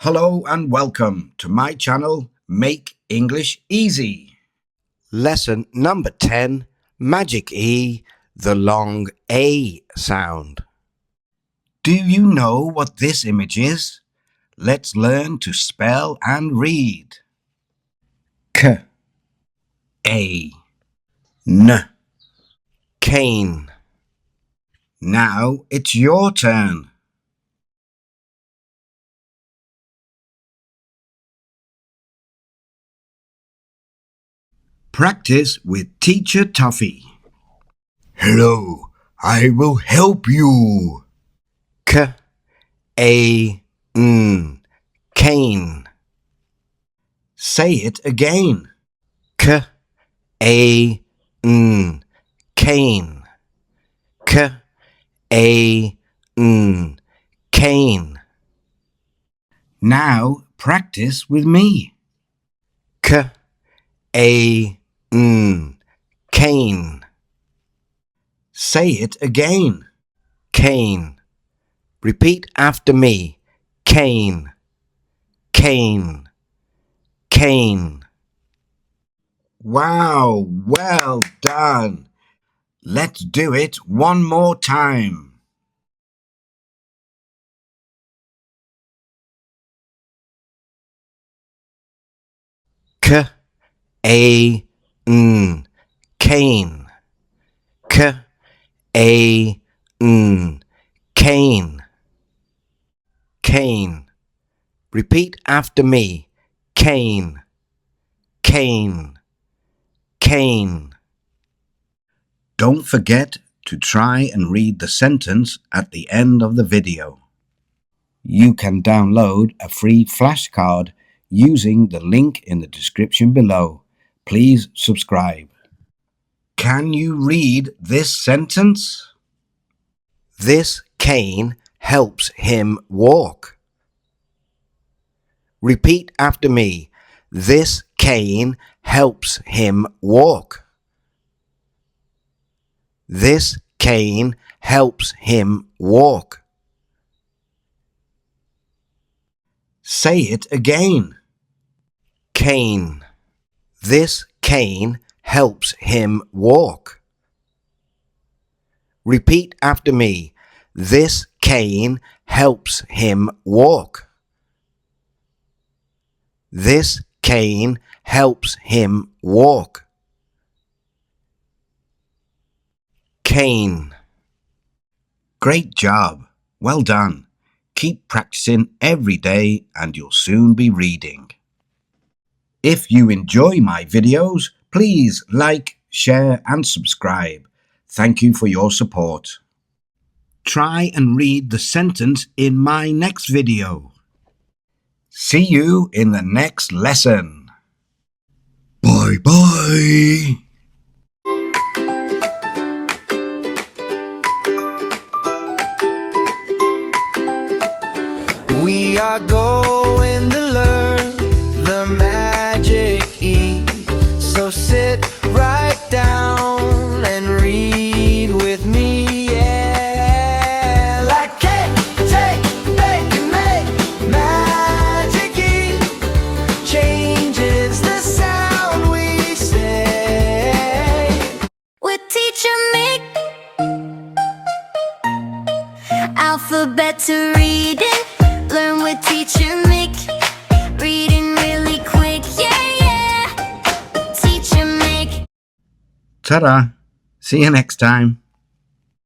Hello and welcome to my channel, Make English Easy. Lesson number 10, Magic E, the long A sound. Do you know what this image is? Let's learn to spell and read. K, A, N, cane. Now it's your turn. Practice with Teacher Toffee. Hello, I will help you. K, A, N, cane. Say it again. K, A, N, cane. K, A, N, cane. Now practice with me. K, A, N, cane. Say it again. Cane. Repeat after me. Cane, cane, cane. Wow, well done. Let's do it one more time. K, A, N, cane. K, A, N, cane. Cane. Repeat after me. Cane, cane, cane. Don't forget to try and read the sentence at the end of the video. You can download a free flashcard using the link in the description below. Please subscribe. Can you read this sentence? This cane helps him walk. Repeat after me. This cane helps him walk. This cane helps him walk. Say it again. Cane. This cane helps him walk. Repeat after me. This cane helps him walk. This cane helps him walk. Cane. Great job. Well done. Keep practicing every day and you'll soon be reading. If you enjoy my videos, please like, share and subscribe. Thank you for your support. Try and read the sentence in my next video. See you in the next lesson. Bye-bye. We are going to learn the magic E. So sit right down and read with me. Yeah, like cake, take, bake, and make. Magic E changes the sound we say. With Teacher Mick, alphabet to reading. Learn with Teacher Mick, reading really quick, yeah, yeah. Teacher Mick. Ta-da! See you next time.